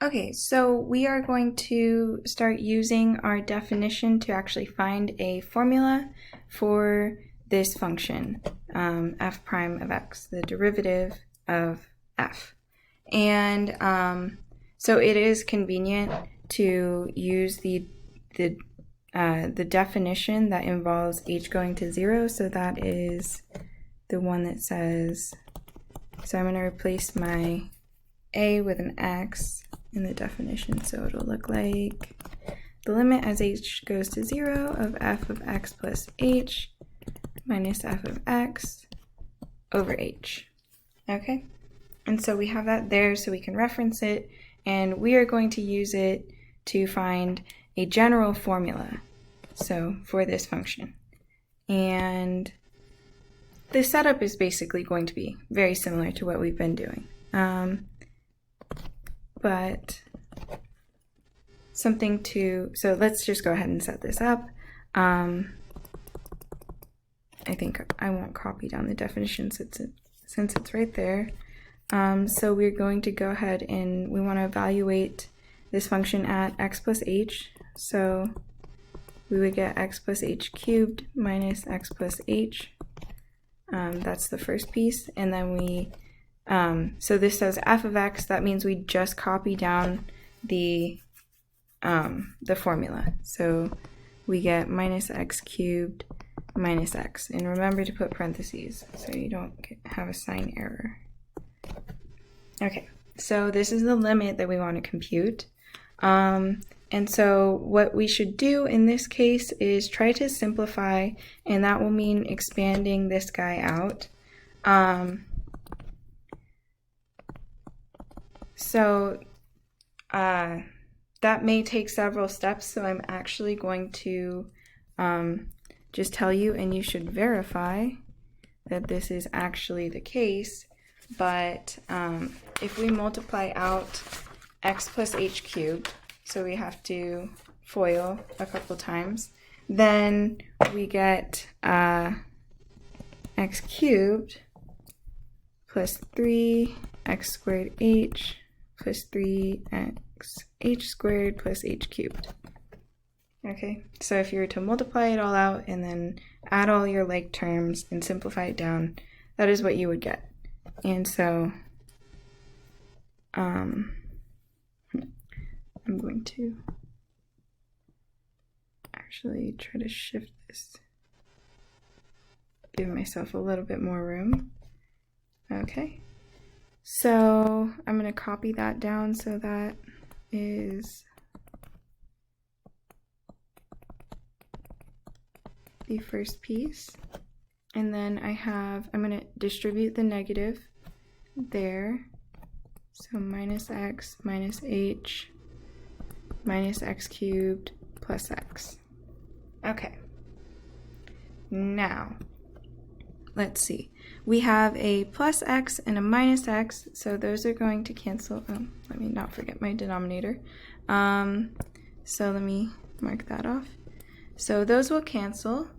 Okay, so we are going to start using our definition to actually find a formula for this function, f prime of x, the derivative of f. And so it is convenient to use the definition that involves h going to 0. So that is the one that says, so I'm going to replace my a with an x in the definition. So it'll look like the limit as h goes to 0 of f of x plus h minus f of x over h. Okay? And so we have that there so we can reference it, and we are going to use it to find a general formula, so for this function. And the setup is basically going to be very similar to what we've been doing. But something to, so let's just go ahead and set this up. I think I won't copy down the definition since it's right there. So we're going to go ahead and we want to evaluate this function at x plus h. So we would get x plus h cubed minus x plus h. That's the first piece. And then we so this says f of x, that means we just copy down the formula. So we get minus x cubed minus x. And remember to put parentheses so you don't have a sign error. Okay, so this is the limit that we want to compute. And so what we should do in this case is try to simplify, and that will mean expanding this guy out. So that may take several steps, so I'm actually going to just tell you, and you should verify that this is actually the case. But if we multiply out x plus h cubed, so we have to FOIL a couple times, then we get x cubed plus 3x squared h plus 3x h squared plus h cubed. Okay, so if you were to multiply it all out and then add all your like terms and simplify it down, that is what you would get. And so I'm going to actually try to shift this, give myself a little bit more room. Okay, so I'm going to copy that down, so that is the first piece. And then I'm going to distribute the negative there. So minus x minus h minus x cubed plus x. Okay. Now, let's see. We have a plus x and a minus x, so those are going to cancel. Oh, let me not forget my denominator. So let me mark that off. So those will cancel.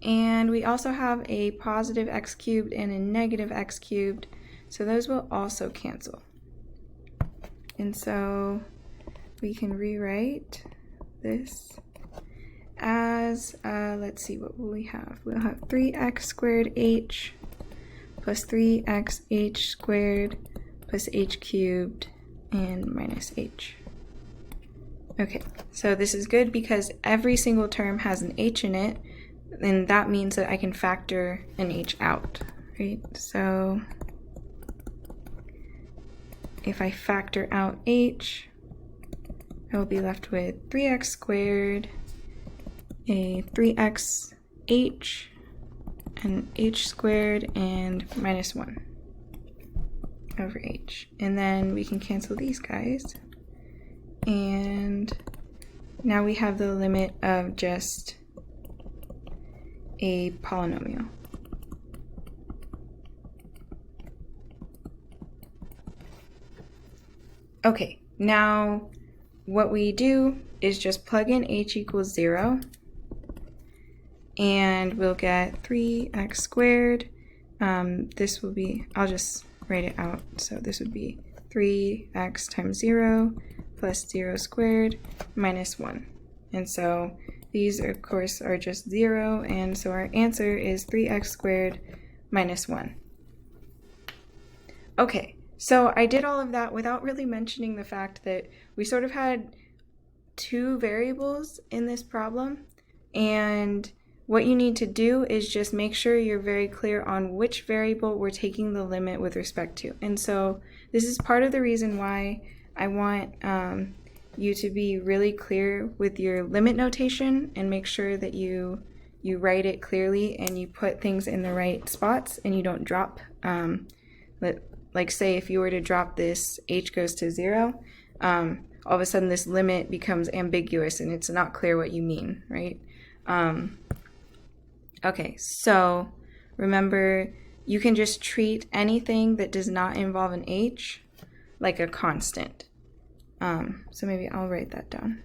And we also have a positive x cubed and a negative x cubed, so those will also cancel. And so we can rewrite this as, let's see, what will we have? We'll have 3x squared h plus 3x h squared plus h cubed and minus h. Okay, so this is good because every single term has an h in it, and that means that I can factor an h out, right? So if I factor out h, I will be left with 3x squared, a 3x h, and h squared, and minus 1 over h. And then we can cancel these guys. And now we have the limit of just a polynomial. Okay, now what we do is just plug in h equals 0, and we'll get 3x squared. This will be, I'll just write it out, so this would be 3x times 0 plus 0 squared minus 1. And so these, of course, are just 0, and so our answer is 3x squared minus 1. Okay, so I did all of that without really mentioning the fact that we sort of had two variables in this problem, and what you need to do is just make sure you're very clear on which variable we're taking the limit with respect to. And so this is part of the reason why I want you to be really clear with your limit notation and make sure that you write it clearly and you put things in the right spots and you don't drop. Like say if you were to drop this h goes to 0, all of a sudden this limit becomes ambiguous and it's not clear what you mean, right? Okay, so remember, you can just treat anything that does not involve an h like a constant. So maybe I'll write that down.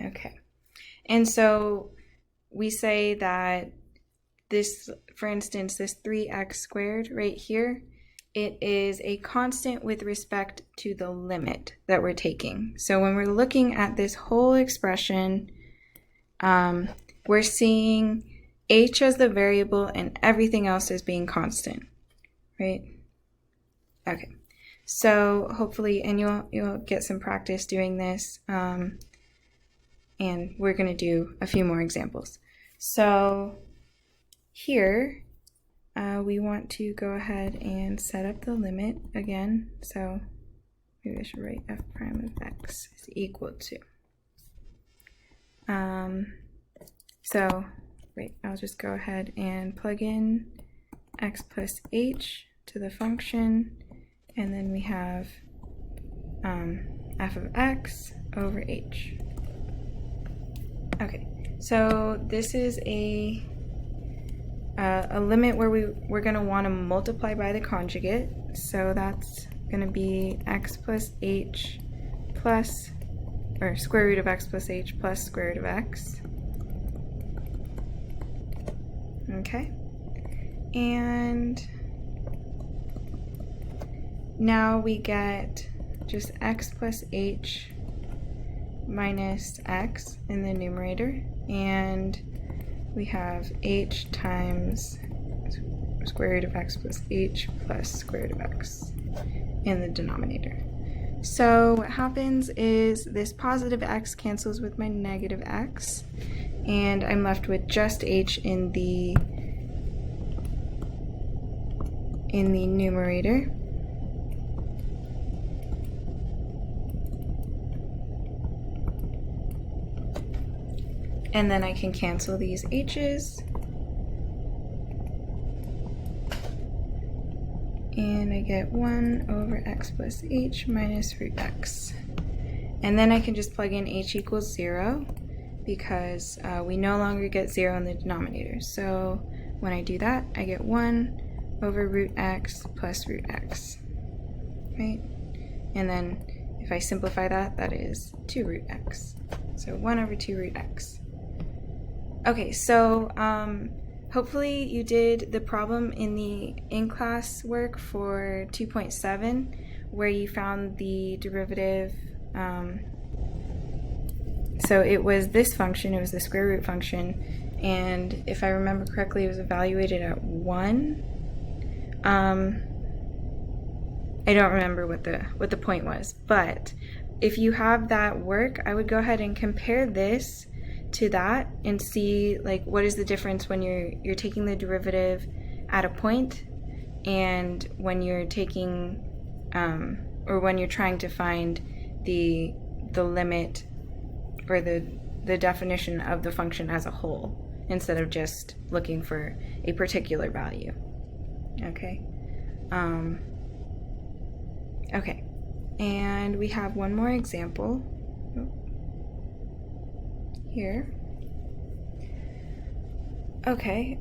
Okay, and so we say that this, for instance, this 3x squared right here, it is a constant with respect to the limit that we're taking. So when we're looking at this whole expression, we're seeing h as the variable and everything else as being constant, right? Okay, so hopefully, and you'll get some practice doing this. And we're going to do a few more examples. So here, we want to go ahead and set up the limit again. So maybe I should write f prime of x is equal to. So I'll just go ahead and plug in x plus h to the function, and then we have f of x over h. Okay, so this is a limit where we're going to want to multiply by the conjugate. So that's going to be x plus h plus, or square root of x plus h plus square root of x. Okay, and now we get just x plus h minus x in the numerator, and we have h times square root of x plus h plus square root of x in the denominator. So what happens is this positive x cancels with my negative x, and I'm left with just h in the numerator. And then I can cancel these h's. And I get 1 over x plus h minus root x. And then I can just plug in h equals 0 because we no longer get 0 in the denominator. So when I do that, I get 1 over root x plus root x, right? And then if I simplify that, that is 2 root x. So 1 over 2 root x. Okay, so hopefully you did the problem in the in-class work for 2.7 where you found the derivative. So it was this function, it was the square root function, and if I remember correctly, it was evaluated at 1. I don't remember what the point was, but if you have that work, I would go ahead and compare this to that and see like what is the difference when you're taking the derivative at a point and when you're taking or when you're trying to find the limit or the definition of the function as a whole instead of just looking for a particular value. Okay. Okay, and we have one more example here. Okay,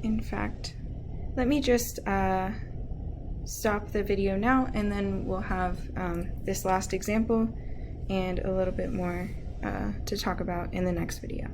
in fact, let me just stop the video now, and then we'll have this last example and a little bit more to talk about in the next video.